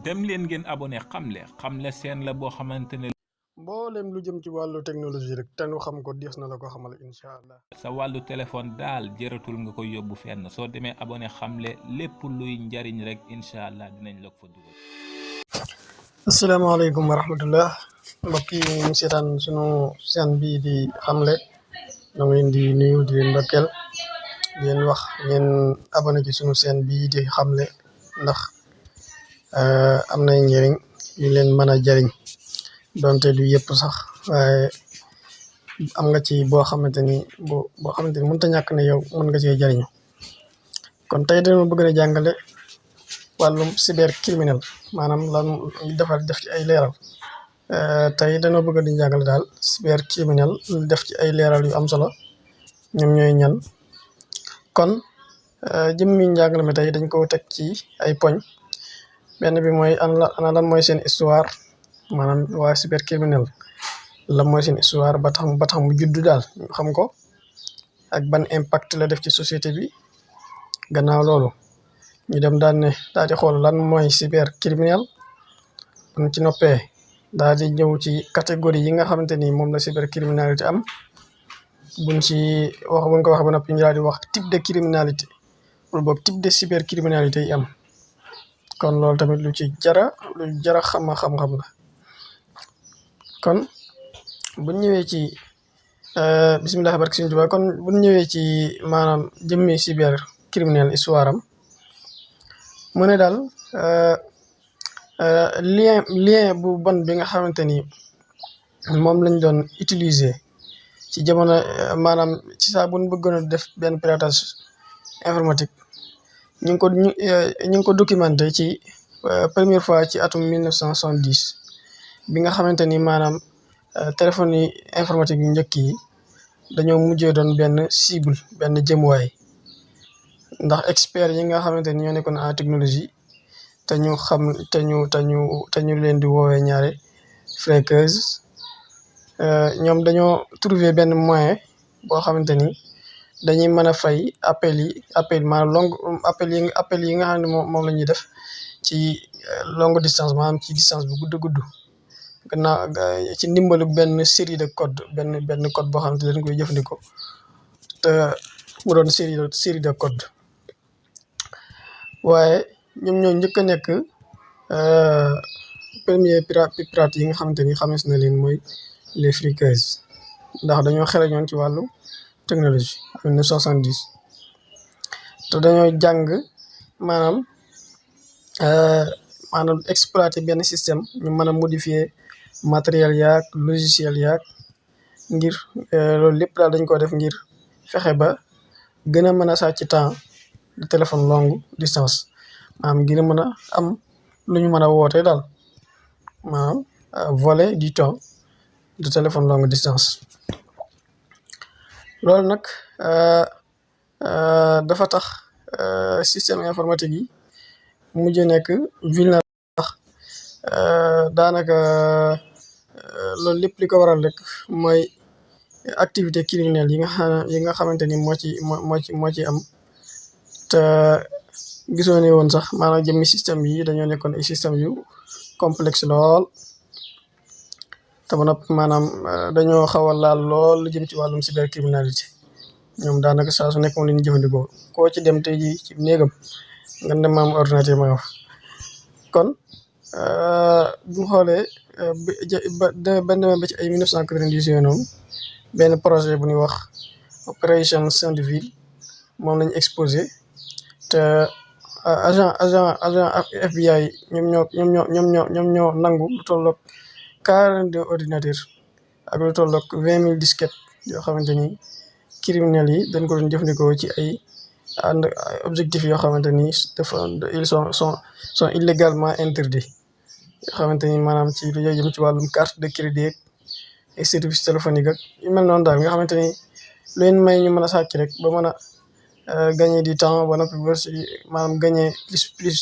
dem leen ngeen abonné xamle seen la boo xamante ne mboolem lu jëm ci wàllu technologie rek te nu xam ko diis na la ko xamal incha allah. sa wàllu téléphone daal jëratul nga koy yóbbu fenn soo demee abonné xamle lépp luy njariñ rek incha allah dinañ la ko fa dugal. asalaamaaleykum wa rahmatullah mbokk yi ñu seetaan sunu seen bii di xamle ñoo ngi leen di nuyu di leen ndokkeel di leen wax ngeen abonné ci sunu seen bii di xamle ndax am nay njëriñ yu leen mën a jariñ donte du yëpp sax waaye am nga ci boo xamante ni mënta ñàkk ne yow mën nga cee jariñu. kon tey dañoo bëgg a jàngale wàllum cybercriminel maanaam lan def ci ay leeral. tey dañoo bëgg di jàngale daal cybercriminel def ci ay leeral yu am solo ñoom ñooy ñan. kon jëmmi njàngale mi tey dañ ko teg ci ay poñ. benn bi mooy ana lan mooy seen histoire maanaam waa cybercriminel lan mooy seen histoire ba tax mu juddu daal ñu xam ko ak ban impact la def ci société bi. gannaaw loolu ñu dem daal di xool lan mooy cybercriminel buñ ci noppee daal di ñëw ci catégorie yi nga xamante ni moom la cybercriminalité am buñ ko wax ba noppi ñu daal di wax type de criminalité wala boog type de cybercriminalité yi am. kon loolu tamit lu jara xam-xam la. kon buñ ñëwee ci bisimilah barke Sëriñ Tuubaa kon buñ ñëwee ci maanaam jëmmi cybercriminel histoire am mu ne daal lien bu bon bi nga xamante ni moom lañ doon utiliser ci jamono maanaam ci saa buñ bëggoon a def benn piratage informatique ñu ngi ko documenté ci première fois ci atum 1970 bi nga xamante ni maanaam téléphone yi informatique yu njëkk yi dañoo mujjee doon benn cible benn jëmuwaay ndax expert yi nga xamante ni ñoo nekkoon en technologie te ñu leen di woowee ñaare fraudeurs ñoom dañoo trouver benn moyen boo xamante ni dañuy mën a fay appel maanaam appel yi nga xam ne moom la ñuy def ci longue distance maanaam ci distance bu gudd gannaaw ci ndimbalu benn série de code benn code boo xamante ne dañ koy jëfandikoo te mu doon série de code. waaye ñoom ñoo njëkk a nekk premier pirate yi nga xamante ni xamees na leen mooy les friqueuses ndax dañoo xereñoon ci wàllu technologie en 1970 te dañoo jàng maanaam exploiter benn système ñu mën a modifier matériel yaak logiciel yaak ngir loolu lépp daal dañ ko def ngir fexe ba gën a mën a sàcc temps de téléphone longue distance maanaam ngir mën a am lu ñu mën a woote daal maanaam voler du temps de téléphone longue distance. loolu nag dafa tax système informatique yi mujj nekk vulnérable ndax daanaka loolu lépp li ko waral rek mooy activité criminelle yi nga xamante ni moo ci am te gisoo ne woon sax maanaam jëmmi système yi dañoo nekkoon ay système yu complexe lool te ba noppi maanaam dañoo xaw a laal lool lu jëm ci wàllum cybercriminalité ñoom daanaka saa su nekk moom la ñuy jëfandikoo koo ci dem tey jii ci néegam nga dem maam ordinateur ma wax. kon bu ñu xoolee ba demee ba ci ay 1990 yooyu noonu benn projet bu ñuy wax opération Sainte-Ville moom lañu exposé te agent FBI ñoom ñoo nangu lu tolloog 42 ordinateurs ak lu tolloog 20 000 disquettes yoo xamante ni criminels yi dañ ko doon jëfandikoo ci ay objectifs yoo xamante ni ils sont illégalement interdits yoo xamante ni maanaam ci lu jëm ci wàllum carte de crédit ak service téléphonique ak yu mel noonu daal nga xamante ni lu leen may ñu mën a sàcc rek ba mën a gagner du temps ba noppi ba si maanaam gagner plus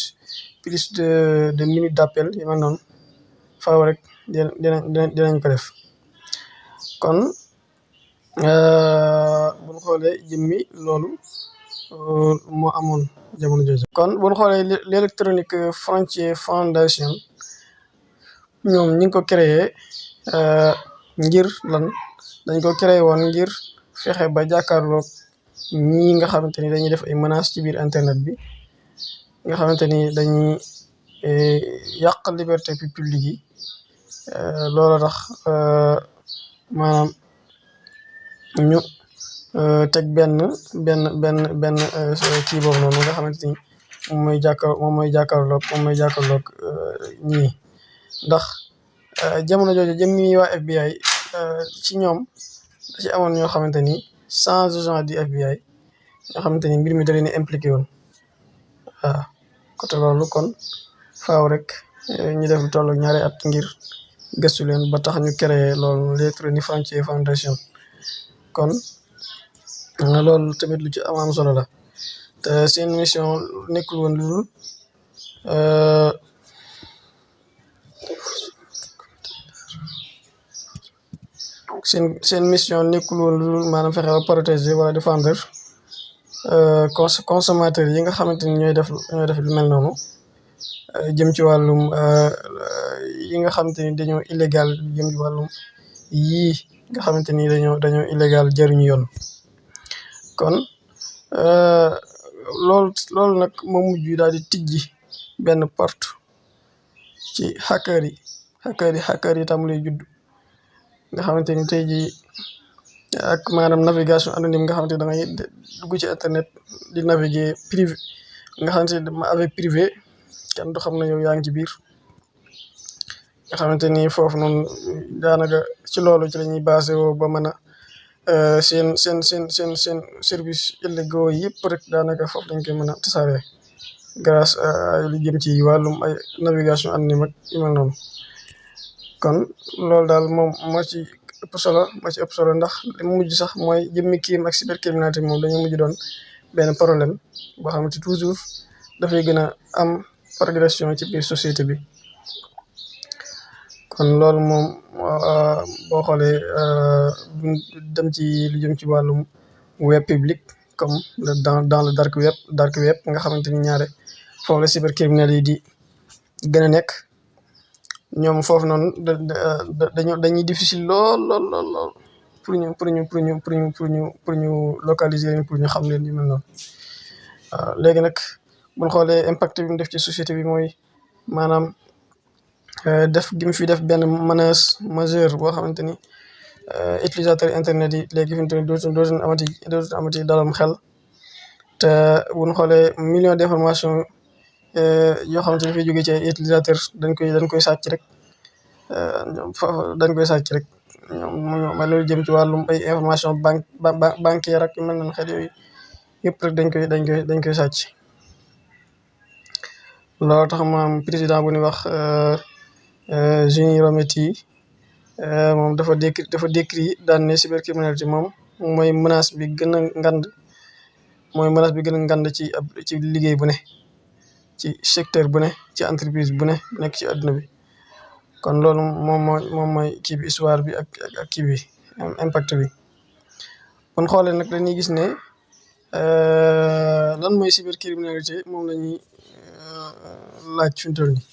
de minutes d'appel yu mel noonu faaw rek dinañ ko def. kon bu ñu xoolee jëmmi loolu moo amoon jamono jooju. kon bu ñu xoolee l'Electronic Frontier Foundation ñoom ñi ngi ko créé ngir lan dañ ko créé woon ngir fexe ba jàkkaarloog ñii nga xamante ni dañuy def ay menaces ci biir internet bi nga xamante ni dañuy yàq liberté publique yi loolu tax maanaam ñu teg benn kii boobu noonu nga xamante ni moom mooy jàkkaarloog ñii ndax jamono jooju jëmmi waa FBI ci ñoom da ci amoon ñoo xamante ni 100 agents du FBI ñoo xamante ni mbir mi da leen impliqué woon waaw côté loolu kon faaw rek ñu def lu toll ak ñaari at ngir gëstu leen ba tax ñu créé loolu l'Electronic Frontier Foundation kon loolu tamit lu ci am solo la te seen mission nekkul woon lu dul seen mission nekkul woon lu dul maanaam fexe ba protéger wala défendre consommateurs yi nga xamante ni ñooy def lu mel noonu jëm ci wàllum yi nga xamante ni dañoo illégal jëm ci wàllum yii nga xamante ni dañoo illégal jëruñu yoon kon loolu nag moom mujj daal di tijji benn porte ci hacker yi tàmbalee judd nga xamante ni tey jii ak maanaam navigation anonyme nga xamante ni da ngay dugg ci internet di naviguer privé nga xamante ni avec privé kenn du xam ne yow yaa ngi ci biir nga xamante ni foofu noonu daanaka ci loolu ci la ñuy basé woo ba mën a seen service illégaux yëpp rek daanaka foofu dañ koy mën a tasaare grâce à lu jëm ci wàllum ay navigation anonyme ak yu mel noonu kon loolu daal moom moo ci ëpp solo ndax li mu mujj sax mooy jëmmi crime ak cybercriminalité moom dañoo mujj doon benn problème boo xamante toujours dafay gën a am progression ci biir société bi kon loolu moom boo xoolee dem ci lu jëm ci wàllum web public comme dans le dark web nga xamante ni ñaare foofu la cybercriminels yi di gën a nekk ñoom foofu noonu dañuy difficile lool pour ñu localiser leen pour ñu xam leen yu mel noonu waaw léegi nag buñ xoolee impact bi mu def ci société bi mooy maanaam def gi mu fi def benn menace majeure boo xamante ni utilisateur internet yi léegi fi mu toll dootuñ amati dalam xel te buñ xoolee millions d'informations yoo xamante ni dafay jógee ci ay utilisateur dañ koy sàcc rek ñoom loolu jëm ci wàllum ay information bancaire ak yu mel noonu xel yooyu yëpp rek dañ koy sàcc loolu tax maam président bu ñuy wax Gianni Rometty moom dafa décrit daan ne cybercriminalité moom mooy menace bi gën a ngand ci liggéey bu ne ci secteur bu ne ci entreprise bu nekk ci àdduna bi kon loolu moom mooy kii bi histoire bi ak kii bi impact bi kon xoolee nag dañuy gis ne lan mooy cybercriminalité moom la ñuy laaj fi mu toll nii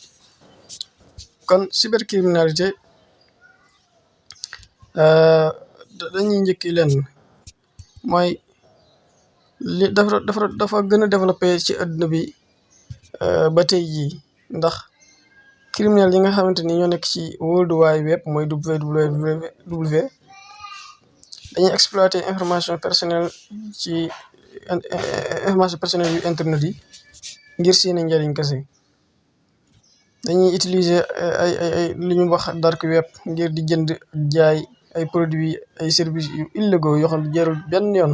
kon cybercriminalité dañuy njëkki leen mooy li dafa gën a développé ci àdduna bi ba tey jii ndax criminel yi nga xamante ni ñoo nekk ci World Wide Web mooy WWW dañuy exploiter information personnelle yu internet yi ngir seeni njëriñ kese dañuy utiliser ay li ñu wax dark web ngir di jënd ak jaay ay produits ay services yu illégaux yoo xam ne jarul benn yoon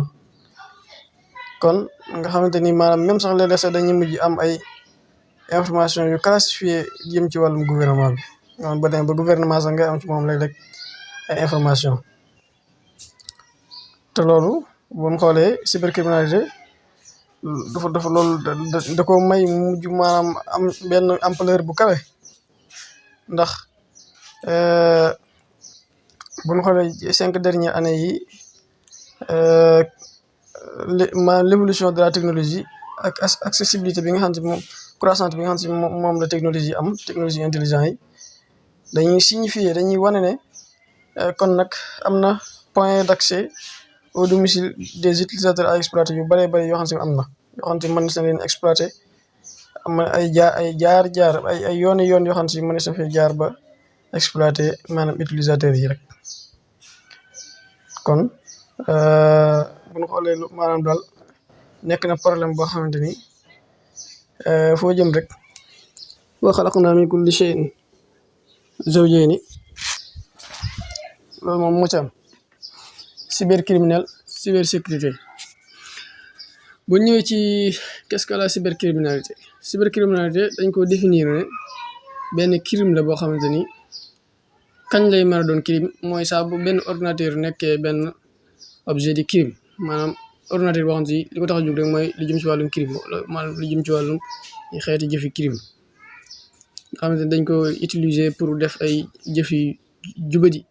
kon nga xamante ni maanaam même sax léeg-léeg sax dañuy mujj am ay information yu classifié jëm ci wàllum gouvernement bi maanaam ba dem ba gouvernement sax ngay am ci moom léeg-léeg ay information te loolu buñ xoolee cybercriminalité dafa loolu da ko may mujj maanaam am benn ampleur bu kawe ndax buñ xoolee 5 dernières années yi l'évolution de la technologie ak accessibilité bi nga xam ne moom croissante bi nga xam ne moom la technologie am technologie intelligente yi dañuy signifier dañuy wane ne kon nag am na point d'accès au domicile des utilisateurs à exploiter yu bëree bëri yoo xam ne am na yoo xam ne mën na leen exploiter am na ay jaar ay yoon yoo xam ne mën na fee jaar ba exploiter maanaam utilisateurs yi rek kon bu ñu xoolee maanaam daal nekk na problème boo xamante ni foo jëm rek wa xalaqnaa min kulli shay'in zawjayni loolu moom moo ci am cybercriminel cybersécurité bu ñëwee ci qu'est-ce que la cybercriminalité dañ ko définir ne benn crime la boo xamante ni kañ lay mën a doon crime mooy saa bu benn ordinateur nekkee benn objet de crime maanaam ordinateur boo xam ne li ko tax a jóg rek mooy li jëm ci wàllum crime maanaam li jëm ci wàllum xeeti jëfi crime nga xamante ni dañ ko utiliser pour def ay jëfi jubadi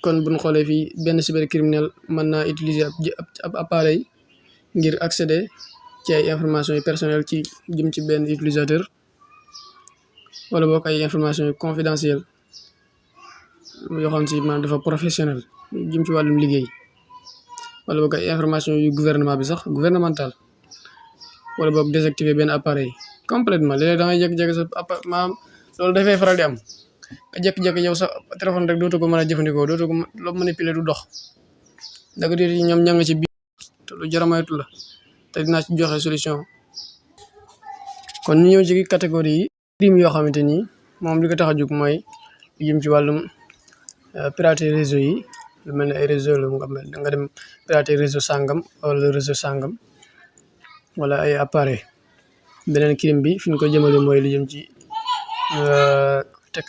kon bu ñu xoolee fii benn cybercriminel mën naa utiliser ab appareil ngir accéder ci ay informations yu personnelles ci jëm ci benn utilisateur wala boog ay informations yu confidentielles yoo xam ne maanaam dafa professionnel jëm ci wàllum liggéey wala boog ay informations yu gouvernement bi sax gouvernemental wala boog désactiver benn appareil complètement léeg-léeg da ngay jékki-jékki sa maanaam loolu dafay faral di am nga jékki-jékki yow sa téléphone rek dootoo ko mën a jëfandikoo dootoo ko loo manipuler du dox da nga di ñoom ña nga ci biir te lu jar a moytu la te dinaa ci joxe solution. kon ñu ñëw ci catégorie yi crime yoo xamante ni moom li ko tax a jóg mooy lu jëm ci wàllum pirater réseau yi lu mel ne ay réseau la nga dem pirater réseau sangam wala réseau sangam wala ay appareil. beneen crime bi fi ñu ko jëmale mooy lu jëm ci teg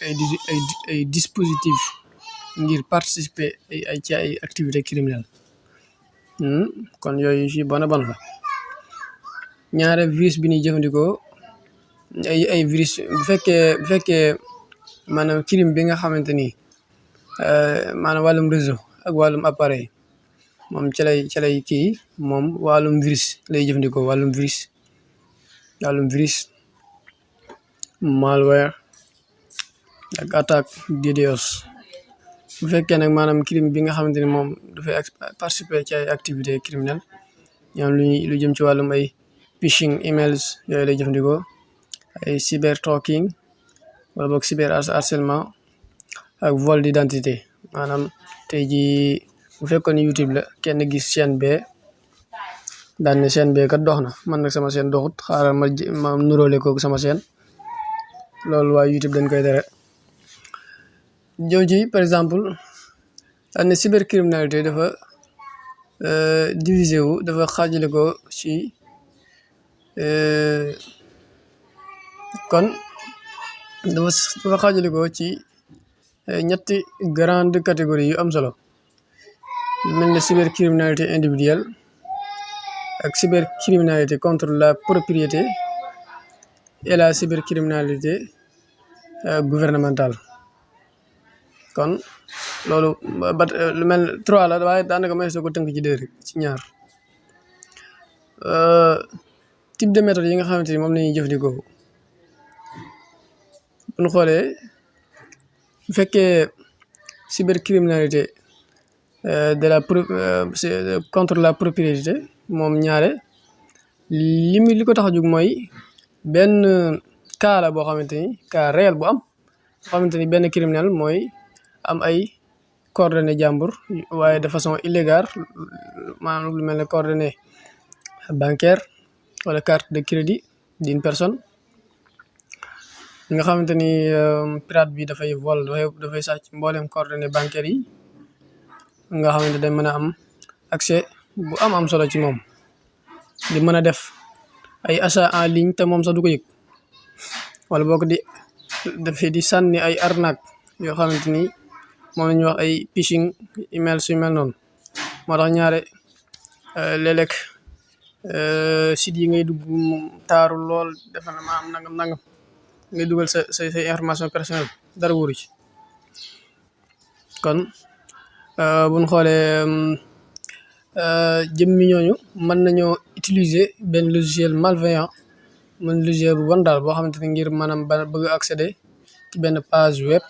ay dispositif ngir participer ci ay activités criminelles kon yooyu ci bon la ñaare virus bi ñuy jëfandikoo ay virus bu fekkee maanaam crime bi nga xamante ni maanaam wàllum réseau ak wàllum appareil moom ca lay kii moom wàllum virus lay jëfandikoo wàllum virus malware ak attaque DDoS bu fekkee nag maanaam crime bi nga xamante ni moom dafay participer ci ay activités criminelles ñoom lu jëm ci wàllum ay phishing emails yooyu lay jëfandikoo ay cyber stalking wala boog cyber harcèlement ak vol d'identité maanaam tey jii bu fekkoon YouTube la kenn gis chaîne bee daan ne chaîne bee kat dox na man nag sama chaîne doxut xaaral ma nuróole ko sama chaîne loolu waa YouTube dañ koy tere. jëw ji par exemple daan ne cybercriminalité dafa divisé wu dafa xaajale ko ci kon dafa xaajale ko ci ñetti grande catégorie yu am solo lu mel ne cybercriminalité individuelle ak cybercriminalité contre la propriété et la cybercriminalité gouvernementale kon loolu lu mel 3 la waaye daanaka may soo ko tënk ci 2 rek ci ñaar type de méthode yi nga xamante ni moom la ñuy jëfandikoo bu ñu xoolee bu fekkee cybercriminalité contre la propriété moom ñaare li ko tax a jóg mooy benn cas la boo xamante ni cas réel bu am boo xamante ni benn criminel mooy am ay coordonnées jàmbur waaye de façon illégale maanaam lu mel ne coordonnées bancaire wala carte de crédit d'une personne nga xamante ni pirate bi dafay sàcc mboolem coordonnées bancaires yi nga xamante dañ mën a am accès bu am solo ci moom di mën a def ay achat en ligne te moom sax du ko yëg wala boog di sànni ay arnaque yoo xamante ni moom la ñuy wax ay phishing email su mel noonu moo tax ñaare léeg-léeg site yi ngay dugg taaru lool defe na ma am nangam ngay dugal say information personnelle dara wóoru ci kon buñ xoolee jëmmi ñooñu mën nañoo utiliser benn logiciel malveillant mën logiciel bu bon daal boo xamante ni ngir maanaam bëgg accéder ci benn page web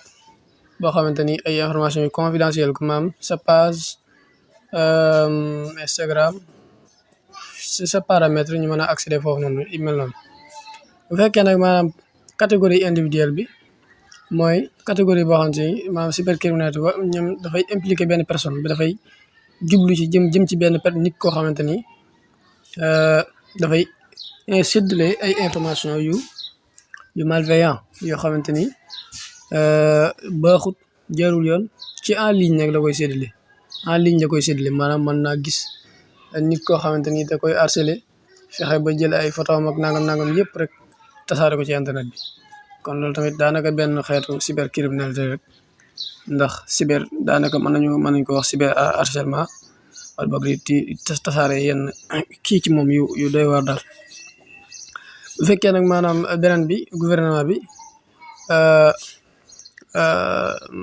boo xamante ni ay information yu confidentielle comme maanaam sa page Instagram sa paramètre ñu mën a accéder foofu noonu yu mel noonu bu fekkee nag maanaam catégorie individuelle bi mooy catégorie boo xamante ni maanaam cybercriminalité ba ñoom dafay impliquer benn personne bi dafay jublu ci jëm ci benn nit koo xamante ni dafay séddale ay information yu malveillant yoo xamante ni baaxut jarul yoon ci en ligne nag la koy séddale en ligne la koy séddale maanaam mën naa gis nit koo xamante ni da koy harceler fexe ba jël ay photo am ak nangam yëpp rek tasaare ko ci internet bi kon loolu tamit daanaka benn xeetu cybercriminalité rek ndax cyber daanaka mën nañu ko wax cyber harcèlement wala boog di tasaare yenn kii ci moom yu doy waar daal bu fekkee nag maanaam beneen bi gouvernement bi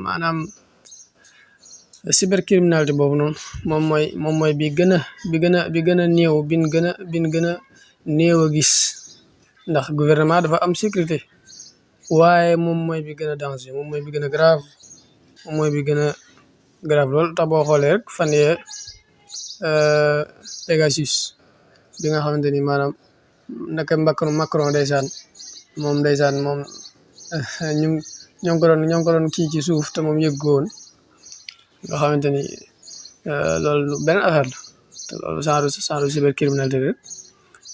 maanaam cybercriminalité boobu noonu moom mooy bi gën a néew bin gën a néew a gis ndax gouvernement dafa am sécurité waaye moom mooy bi gën a danger moom mooy bi gën a grave moom mooy bi gën a grave loolu tax boo xoolee rek fan yee Pegasus bi nga xamante ni maanaam naka Macron ndeysaan moom ñoo ngi ko doon kii ci suuf te moom yëggoon nga xamante ni loolu benn affaire la te loolu genre cybercriminalité rek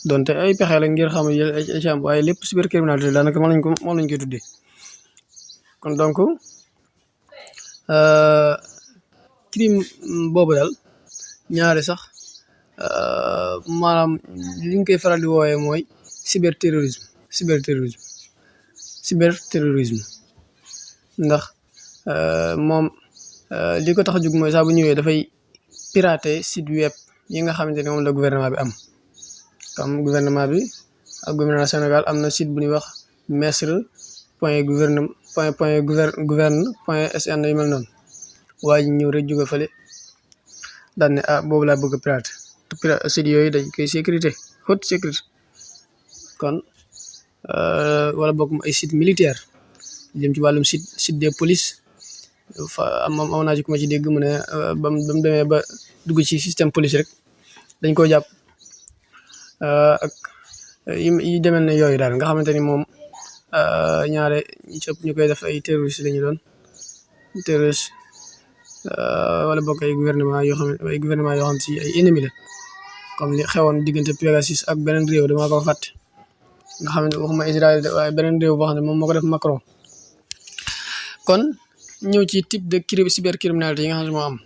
donte ay pexe la ngir xam jël ay champ waaye lépp cybercriminalité daanaka moom lañ koy tuddee kon donc crime boobu daal ñaare sax maanaam li ñu koy faral di woowee mooy cyberterrorisme ndax moom li ko tax a jug mooy saa bu ñëwee dafay pirater site web yi nga xamante ne moom la gouvernement bi am comme gouvernement bi ak gouvernement Sénégal am na site bu ñuy wax mesre.gouverne.sn yu mel noonu waaye ñu ñëw rek jóge fële daan ne boobu laa bëgg a pirater te site yooyu dañ koy haute sécurité kon wala bokk ay site militaire jëm ci wàllum site des police am naa ci ku ma ci dégg mu ne ba mu demee ba dugg ci système police rek dañ koo jàpp ak yi demel ne yooyu daal nga xamante ni moom ñaare ñu koy def ay terroriste la ñu doon terroriste wala bokk ay gouvernement yoo xam ci ay ennemi la comme li xewoon diggante Pegasus ak beneen réew dama ko fàtte nga xam ne waxuma Israël waaye beneen réew boo xam ne moom moo ko def Macron kon ñëw ci type de cybercriminalité yi nga xam ne moo am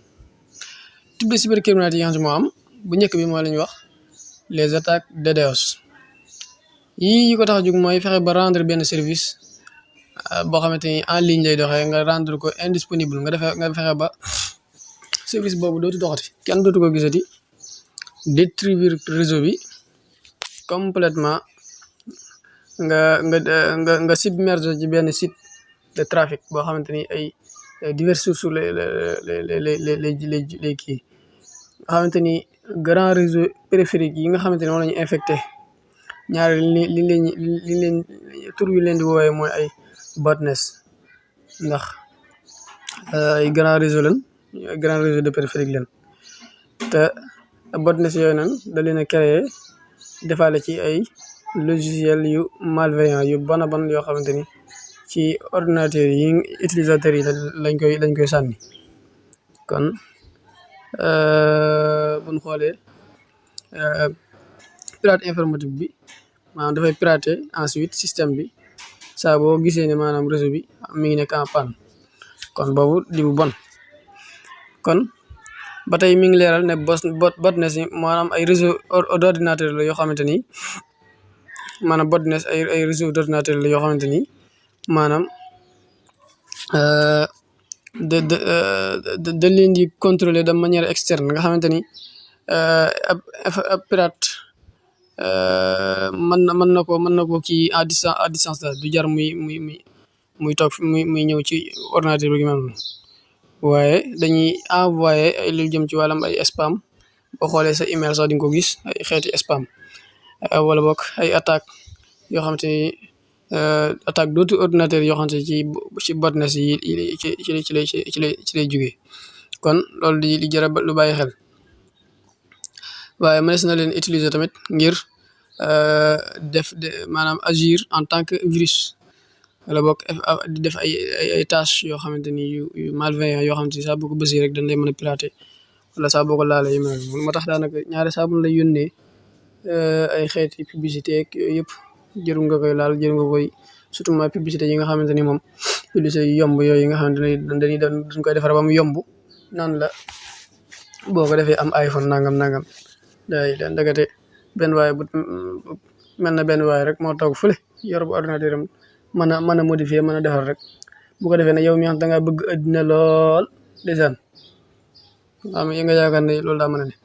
type de cybercriminalité yi nga xam ne moo am bu njëkk bi mooy la ñuy wax les attaques DDoS yi ko tax a jóg mooy fexe ba rendre benn service boo xamante ni en ligne lay doxee nga rendre ko indisponible nga fexe ba service boobu dootu doxati kenn dootu ko gisati détruire réseau bi complètement nga submerge ci benn site de trafic boo xamante ni ay diverses sources les kii nga xamante ni grand réseau périphérique yi nga xamante ni moom la ñu infecté ñaari li leen tur yu leen di woowee mooy ay botnets ndax ay grand réseau de périphérique leen te botnets yooyu nag da leen a créé defaale ci ay logiciel yu malveillant yu bon yoo xamante ni ci ordinateur yi utilisateurs yi lañ koy sànni kon buñ xoolee pirate informatique bi maanaam dafay pirater ensuite système bi saa boo gisee ne maanaam réseau bi mi ngi nekk en panne kon boobu di bu bon kon ba tey mi ngi leeral ne botnets yi maanaam ay réseau d'ordinateur la yoo xamante ni maanaam botnets ay réseau d'ordinateur la yoo xamante ni maanaam da leen di contrôler de manière externe nga xamante ni ab pirate mën na ko kii à distance daal du jar muy toog muy ñëw ci ordinateur bi gi même waaye dañuy envoyé ay lu jëm ci wàllam ay spam boo xoolee sa email sax di nga ko gis ay xeeti spam wala boog ay attaque yoo xam te ni attaque d'autres ordinateurs yoo xam te ci botnet yi ci lay jógee kon loolu di li jar lu bàyyi xel waaye mënees na leen utiliser tamit ngir maanaam agir en tant que virus wala boog di def ay tâches yoo xamante ni yu malveillant yoo xamante ni saa boo ko bësee rek dañ lay mën a pirater wala saa boo ko laalee yu mel noonu moo tax daanaka ñaari saa bu lay yónnee ay xeeti publicité ak yooyu yëpp jërul nga koy laal jërul nga koy surtout ma publicité yi nga xamante ni moom publicité yu yomb yooyu nga xamante ni dañ koy defar ba mu yomb naan la boo ko defee am iPhone nangam day ndagate benn waay bu mel na benn waay rek moo toog fële yor bu ordinateur am mën a modifier mën a defar rek bu ko defee ne yow mi xam da nga bëgg addina lool ndeysaan am yi nga yaakaar ne loolu daa mën a ne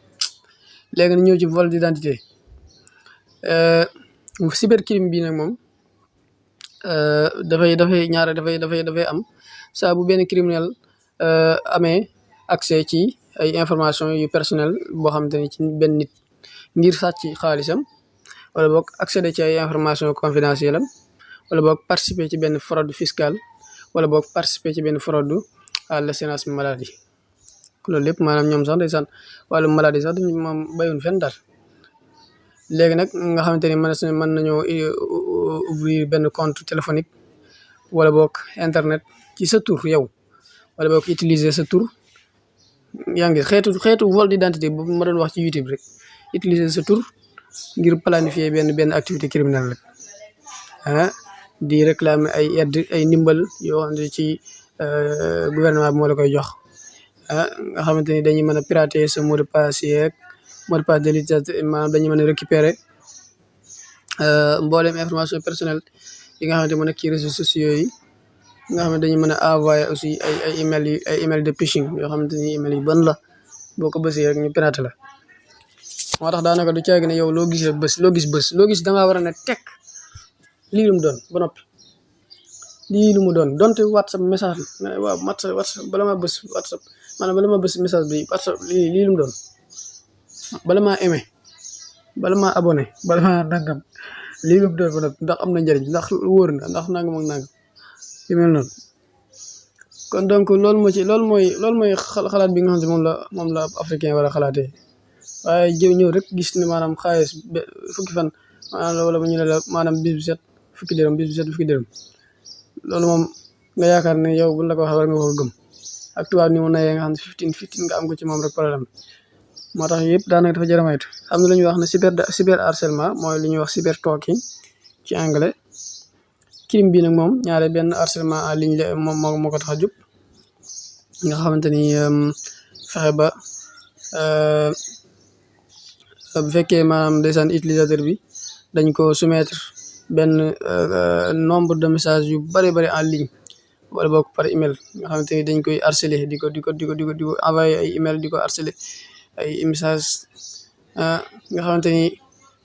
léegi na ñëw ci vol d'identité cybercrime bi nag moom dafay am saa bu benn criminel amee accès ci ay information yu personnel boo xamante ni ci benn nit ngir sàcc xaalisam wala boog accéder ci ay information confidentielle am wala boog participer ci benn fraude fiscale wala boog participer ci benn fraude à l'assurance maladie loolu lépp maanaam ñoom sax ndeysaan wàllu maladie sax dañu moom bayun fenn daal léegi nag nga xamante ni mën nañoo ouvrir benn compte téléphonique wala boog internet ci sa tur yow wala boog utiliser sa tur yaa ngi xeetu vol d'identité boobu ma doon wax ci YouTube rek utiliser sa tur ngir planifier benn activité criminelle rek di réclamer ay aide ay ndimbal yoo xam ne ci gouvernement bi moo la koy jox nga xamante ni dañuy mën a pirater sa mot de passe yeeg mot de passe de l'utilisateur maanaam dañuy mën a récupérer mboolem information personnelle yi nga xamante mu nekk ci réseaux sociaux yi nga xam ne dañuy mën a envoyer aussi ay email de phishing yoo xamante ni email yi bon la boo ko bësee rek ñu pirater la moo tax daanaka du caagi ne yow loo gis da ngaa war a ne tekk lii lu mu doon ba noppi lii lu mu doon donte WhatsApp message la waaw WhatsApp bala ma bës WhatsApp maanaam bala ma bës message bi WhatsApp lii lu mu doon bala maa aimé bala maa abonné bala maa nangam lii lu mu doon ba noppi ndax am na njëriñ ndax wóor na ndax nangam ak nangam yu mel noonu kon donc loolu mooy xalaat bi nga xam ne moom la africain war a xalaatee waaye ñëw rek gis ne maanaam xaalis fukki fan maanaam wala ñu ne la maanaam bis bu set fukki dërëm loolu moom nga yaakaar ne yow buñ la ko waxee war nga ko gëm ak tubaab ni mu nayee nga xam ne 15 nga am ko ci moom rek problème moo tax yëpp daanaka dafa jar a moytu am na lu ñuy wax ne cyber harcèlement mooy li ñuy wax cyber stalking ci anglais crime bi nag moom ñaare benn harcèlement en ligne la moom moo ko tax a jóg nga xamante ni fexe ba bu fekkee maanaam ndeysaan utilisateur bi dañ ko soumettre benn nombre de messages yu bari en ligne wala boog par email nga xamante ni dañ koy harceler di ko envoyer ay email di ko harceler ay message nga xamante ni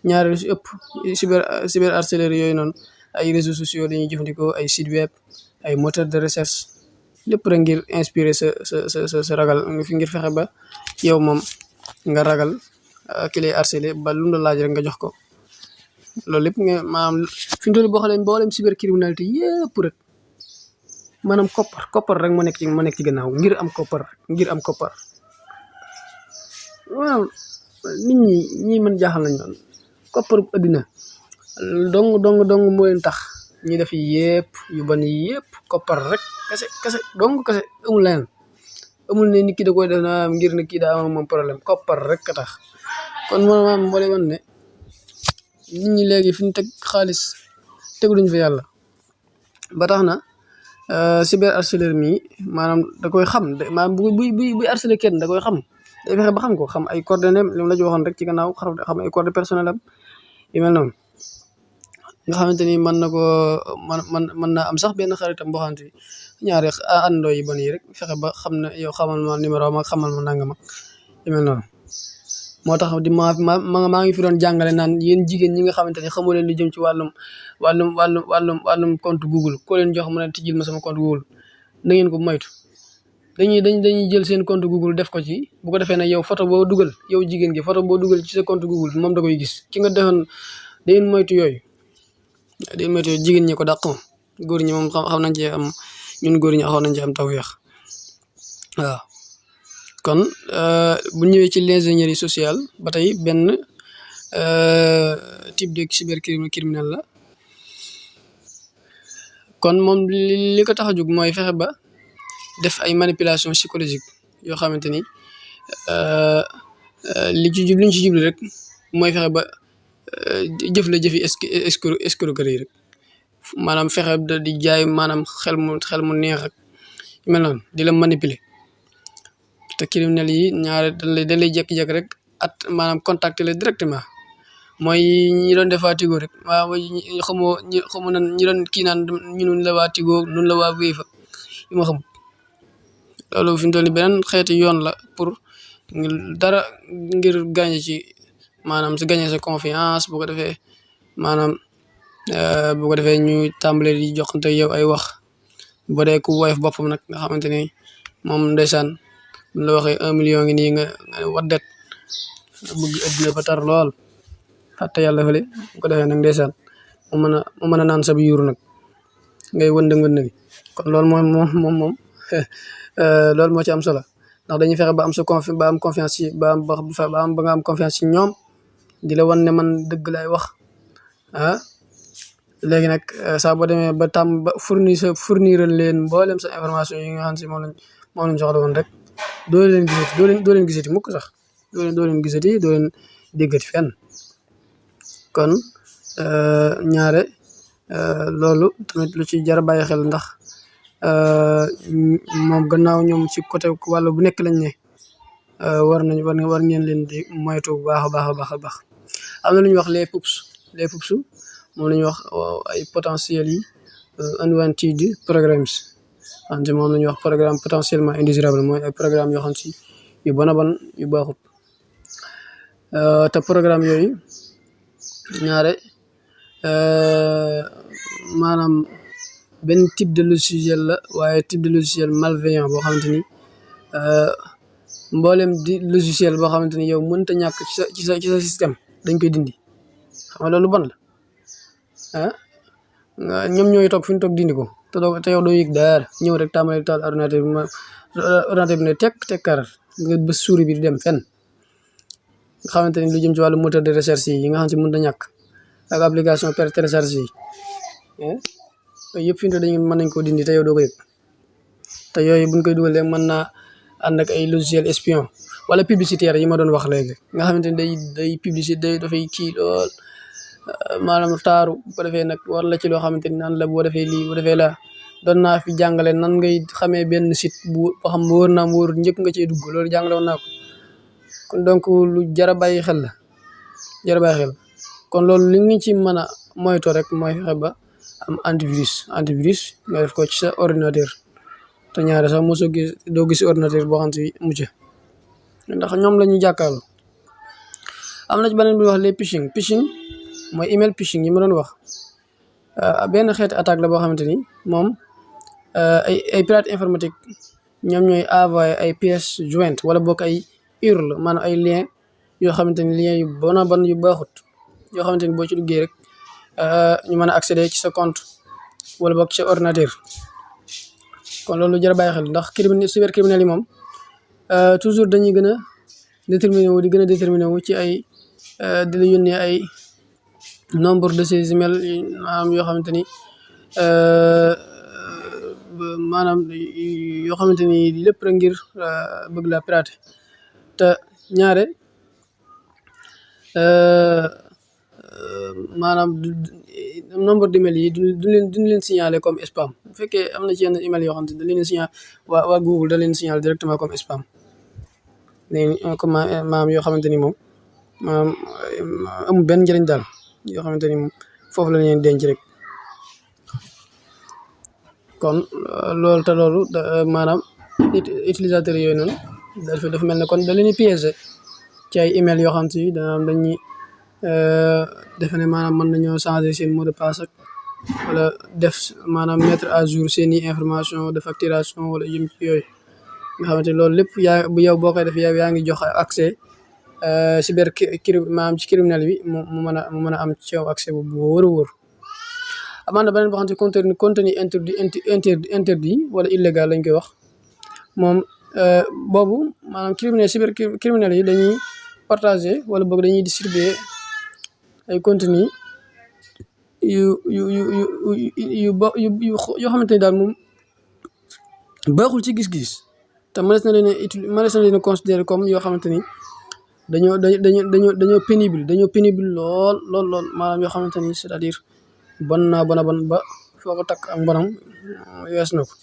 ñaareel si ëpp cyber harceleur yooyu noonu ay réseaux sociaux dañuy jëfandikoo ay site web ay moteur de recherche lépp rek ngir inspirer sa ragal ngir fexe ba yow moom nga ragal ki lay harceler ba lu mu la laaj rek nga jox ko loolu lépp nga maanaam fi mu toll boo xoolee mboolem cybercriminalité yëpp rek maanaam koppar rek moo nekk ci gannaaw ngir am koppar waaw nit ñi mën jaaxal nañ noonu koppar addina dong moo leen tax ñi def yëpp yu ban yëpp koppar rek kese amul leneen amul ne nit ki da koy def na ngir ne kii daa am moom problème koppar rek ka tax kon maanaam moo lay wan ne nit ñi léegi fi ñu teg xaalis teguñu fa yàlla ba tax na cyber harceleur mi maanaam da koy xam maanaam buy harceler kenn da koy xam day fexe ba xam ko xam ay coordonnées li mu la waxoon rek ci gannaaw xam ay coordonnées personnelles am yu mel noonu nga xamante ni mën naa am sax benn xaritam boo xamante ni ñaari àndoo yi bon yi rek fexe ba xam ne yow xamal ma numéro am ak xamal ma nangam ak yu mel noonu moo tax maa ngi fi doon jàngale naan yéen jigéen ñi nga xamante ne xamoo leen lu jëm ci wàllum compte Google koo leen jox mu ne tijjil ma sama compte Google na ngeen ko moytu dañuy jël seen compte Google def ko ci bu ko defee nag yow photo boo dugal yow jigéen gi photo boo dugal ci sa compte Google moom da koy gis ki nga defoon dañuy moytu yooyu jigéen ñi ko dàq moom góor ñi moom xam nañ ci am ñun góor ñi xaw nañ ci am tawfeex waaw kon bu ñëwee ci l'ingénierie sociale ba tey benn type de cybercriminel la kon moom li ko tax a jóg mooy fexe ba def ay manipulation psychologique yoo xamante ni liñ ci jublu rek mooy fexe ba jëf la jëfi escroquerie rek maanaam fexe di jaay maanaam xel mu neex ak mel noonu di la manipuler te criminel yi ñaare dañ lay jékki-jékki rek maanaam contacter la directement mooy ñi doon defaa Tigo rek waaw xamoo nan ñi doon kii naan ñu nun la waa Tigo nun la waa Wave fa yu ma xamul loolu fi mu toll nii beneen xeeti yoon la pour dara ngir gagner ci maanaam si gagner sa confiance bu ko defee maanaam bu ko defee ñu tàmbalee di joxante yow ay wax bu dee ku woyof boppam nag nga xamante ni moom ndeysaan bu la waxee 1 million ngi nii nga waddet bëgg adduna ba tar lool fàtte yàlla fële bu ko defee nag ndeysaan mu mën a naan sab yuuru nag ngay wëndëng gi kon loolu moom loolu moo ci am solo ndax dañuy fexe ba am confiance ci ba nga am confiance ci ñoom di la wan ne man dëgg lay wax léegi nag saa boo demee ba tàmm ba fourniral leen mboolem sa information yi nga xam si moom lañ soxla woon rek doo leen gisati mukk sax doo leen gisati doo leen déggati fenn kon ñaare loolu tamit lu ci jar a bàyyi xel ndax moom gannaaw ñoom ci côté wàll bu nekk lañ ne war ngeen leen di moytu bu baax a baax am na lu ñuy wax les PUPS moom la ñuy wax ay potentially unwanted programs wante moom la ñuy wax programme potentiellement indésirable mooy ay programme yoo xam si yu bon yu baaxut te programme yooyu ñaare maanaam benn type de logiciel la waaye type de logiciel malveillant boo xamante ni mboolem di logiciel boo xamante ni yow mënta ñàkk ci sa système dañ koy dindi xam nga loolu bon la ñoom ñooy toog fi ñu toog dindi ko te yow doo yëg dara ñëw rek tàmbali taal ordinateur bi ne tekk karar nga bës souris bi di dem fenn nga xamante ni lu jëm ci wàllu moteur de recherche yi nga xam si mënta ñàkk ak application per télécharge yi yooyu yëpp fi ñu toog mën nañ koo dindi te yow doo ko yëg te yooyu buñ koy dugal mën naa ànd ak ay logiciel espion wala publicitaire yi ma doon wax léegi nga xamante ni day publicité dafay kii lool maanaam taaru bu ko defee nag war la ci loo xamante ni naan la boo defee lii boo defee laa doon naa fi jàngale nan ngay xamee benn site bu xam wóor naam wóor njëkk nga cee dugg loolu jàngale woon naa ko kon donc lu jar a bàyyi xel la kon loolu li ñu ci mën a moytu rek mooy fexe ba am antivirus nga def ko ci sa ordinateur te ñaare sax doo gis ordinateur boo xam si mucc ndax ñoom la ñuy jàkkaarloo am na ci beneen bi wax les phishing mooy email phishing yi ma doon wax benn xeeti attaque la boo xamante ni moom ay pirate informatique ñoom ñooy envoyé ay pièces jointes wala bokk ay URL maanaam ay lien yoo xamante ni lien yu bon yu baaxut yoo xamante ni boo ci duggee rek ñu mën a accéder ci sa compte wala bokk ci sa ordinateur kon loolu jar a bàyyi xel ndax cybercriminel yi moom toujours dañuy gën a déterminé wu ci ay di la yónnee ay nombre de ces emails yoo xamante ni maanaam yoo xamante ni lépp rek ngir bëgg la pirater te ñaare maanaam nombre d'emails yi duñ leen signaler comme spam bu fekkee am na ci yenn email yoo xamante ni da leen signaler waa Google da leen signaler directement comme spam léegi comme maam yoo xamante ni moom maanaam amul benn njëriñ daal yoo xamante ni moom foofu la leen denc rek kon loolu maanaam utilisateur yooyu noonu dafa mel ne kon da leen di piéger ci ay email yoo xam si dañuy defe ne maanaam mën nañoo changer seen mot de passe ak wala def maanaam mettre à jour seen i information de facturation wala jëm ci yooyu nga xamante ni loolu lépp bu yow boo koy def yow yaa ngi jox accès maanaam ci criminel bi mu mën a am ci yow accès bu wóor a wóor. amaan na beneen boo xam ne contenu interdit wala illégal lañ koy wax moom boobu maanaam criminel yi dañuy partager wala boog dañuy distribuer ay contenu yoo xamante ni daal moom baaxul ci gis-gis te mënees na leen a considérer comme yoo xamante ni dañoo pénible lool maanaam yoo xamante ni c'est-à-dire bon ba foo ko takk ak bonam wees na ko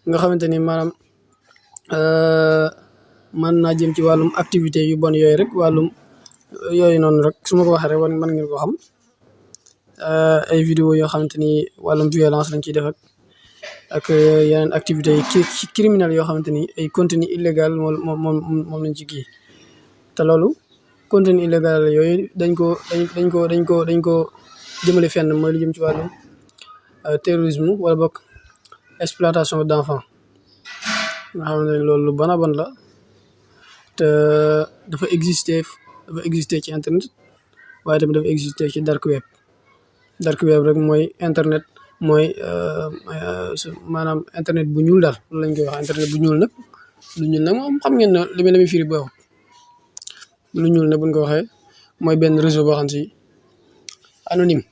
nga xamante ni maanaam mën naa jëm ci wàllum activité yu bon yooyu rek wàllum yooyu noonu rek su ma ko waxee rek mën ngeen ko xam ay vidéo yoo xamante ni wàllum violence lañ ciy def ak yeneen activités yi criminelles yoo xamante ni ay contenu illégal moom lañ ci kii te loolu contenu illégal yooyu dañ ko jëmale fenn mooy lu jëm ci wàllum terrorisme wala bokk exploitation d'enfants nga xamante ni loolu lu bon la te dafa exister ci internet waaye tamit dafa exister ci dark web rek mooy internet mooy maanaam internet bu ñuul daal loolu lañ koy wax internet bu ñuul nag moom xam ngeen ne li muy firi baaxut lu ñuul nag buñ ko waxee mooy benn réseau boo xam si anonyme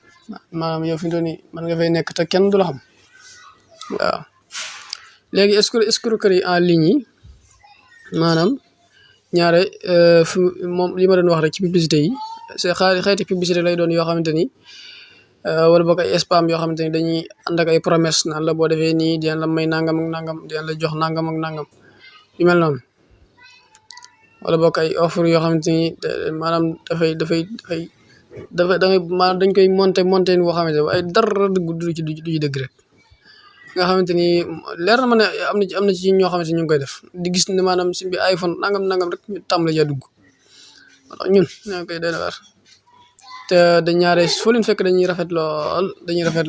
maanaam yow fi mu toll nii mën nga fay nekk te kenn du la xam waaw léegi escroquerie en ligne yi maanaam ñaare moom li ma doon wax rek ci publicité yi c'est xeeti publicité lay doon yoo xamante ni wala boog ay spam yoo xamante ni dañuy ànd ak ay promesse naan la boo defee nii dinañ la may nangam ak nangam dinañ la jox nangam ak nangam yu mel noonu wala boog ay offre yoo xamante ni maanaam maanaam dañ koy monter boo xamante ne ay dara du ci dëgg rek nga xamante ni leer na ma ne am na ci ñoo xamante ni ñu ngi koy def di gis ne maanaam si bi iPhone nangam rek ñu tàmbali ja dugg ñun ñoo koy doy waar te dañ ñaare foo leen fekk dañuy rafet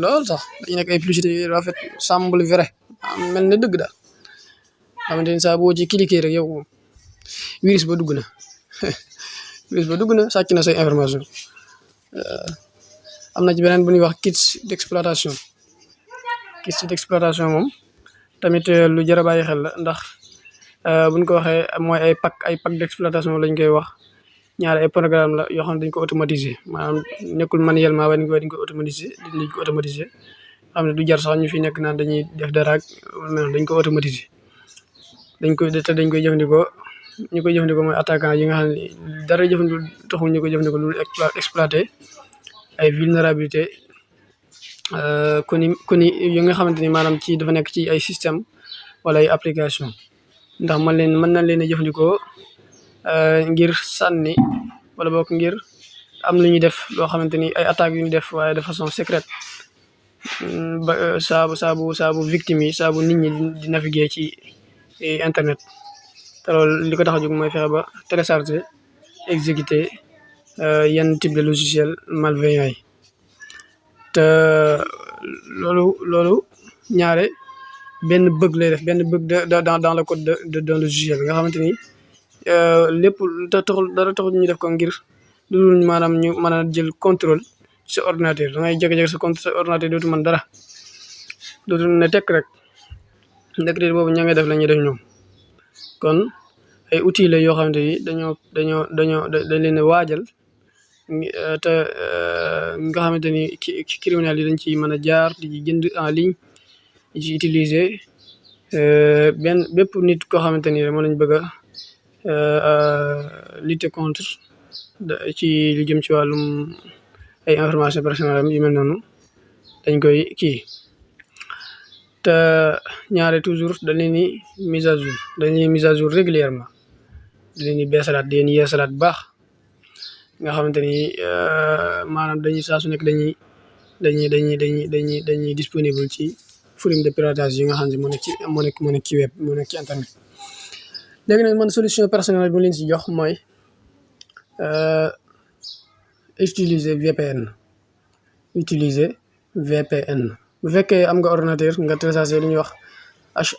lool sax dañuy nekk ay publicité yu rafet semble vrai mel ne dëgg daal xamante ni saa boo ci cliquer rek yow moom virus ba dugg na sàcc na say information am na ci beneen bu ñuy wax kits d'exploitation moom tamit lu jar a bàyyi xel la ndax buñ ko waxee mooy ay pack d'exploitation lañ koy wax ñaari ay programme la yoo xam ne dañ ko automatiser maanaam nekkul manuellement waaye dañ ko automatiser xam ne du jar sax ñu fi nekk naan dañuy def dara ak dañ ko automatiser dañ koy jëfandikoo ñu koy jëfandikoo mooy attaquant yi nga xam ne dara taxul ñu koy jëfandikoo lu exploiter ay vulnérabilité koni yi nga xamante ni maanaam ci dafa nekk ci ay système wala ay application ndax mën na leen a jëfandikoo ngir sànni wala boog ngir am lu ñuy def loo xamante ni ay attaques yu ñu def waaye de façon secrète ba saabu victime yi saabu nit ñi di naviguer ci internet te loolu li ko tax a jóg mooy fexe ba télécharger exécuter yenn type de logiciel malveillant yi te loolu ñaare benn bug lay def dans le code d'un logiciel nga xamante ni lépp dara taxul ñu def ko ngir lu dul maanaam ñu mën a jël contrôle sa ordinateur da ngay jékki-jékki sa ordinateur dootu mën dara dootu ne tekk rek ndekete boobu ña ngay def la ñuy def ñoom kon ay outils la yoo xamante ni dañ leen a waajal te nga xamante ni ci criminels yi dañ ci mën a jaar di jënd en ligne di ci utiliser bépp nit koo xamante ni rek moo lañ bëgg a lutter contre ci lu jëm ci wàllum ay information personnelle yu mel noonu dañ koy kii te ñaare toujours dañ leen di mise à jour régulièrement di leen di beesalaat di leen yeesalaat bu baax nga xamante ni maanaam dañuy saa su nekk dañuy disponible ci forum de piratage yi nga xam ne moo nekk ci web moo nekk ci internet. léegi nag man solution personnelle bi mu leen si jox mooy utiliser VPN bu fekkee am nga ordinateur nga télécharger li ñuy wax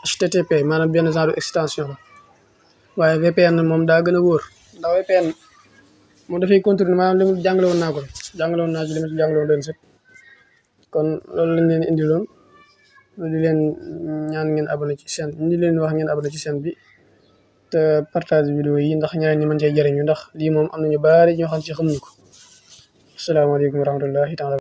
HTTP maanaam benn genre extension la waaye VPN moom daa gën a wóor ndax VPN moom dafay contourner maanaam li mu jàngale woon naa ko ci li ma ci jàngale woon leen set kon loolu lañ leen indiloon di leen ñaan ngeen abonné ci chaîne di leen wax ngeen abonné ci chaîne bi te partage vidéo yi ndax ñeneen ñi mën cee jëriñu ndax lii moom am nañu bari ñoo xam ci xamuñu ko asalaamaaleykum wa rahmatullahi taala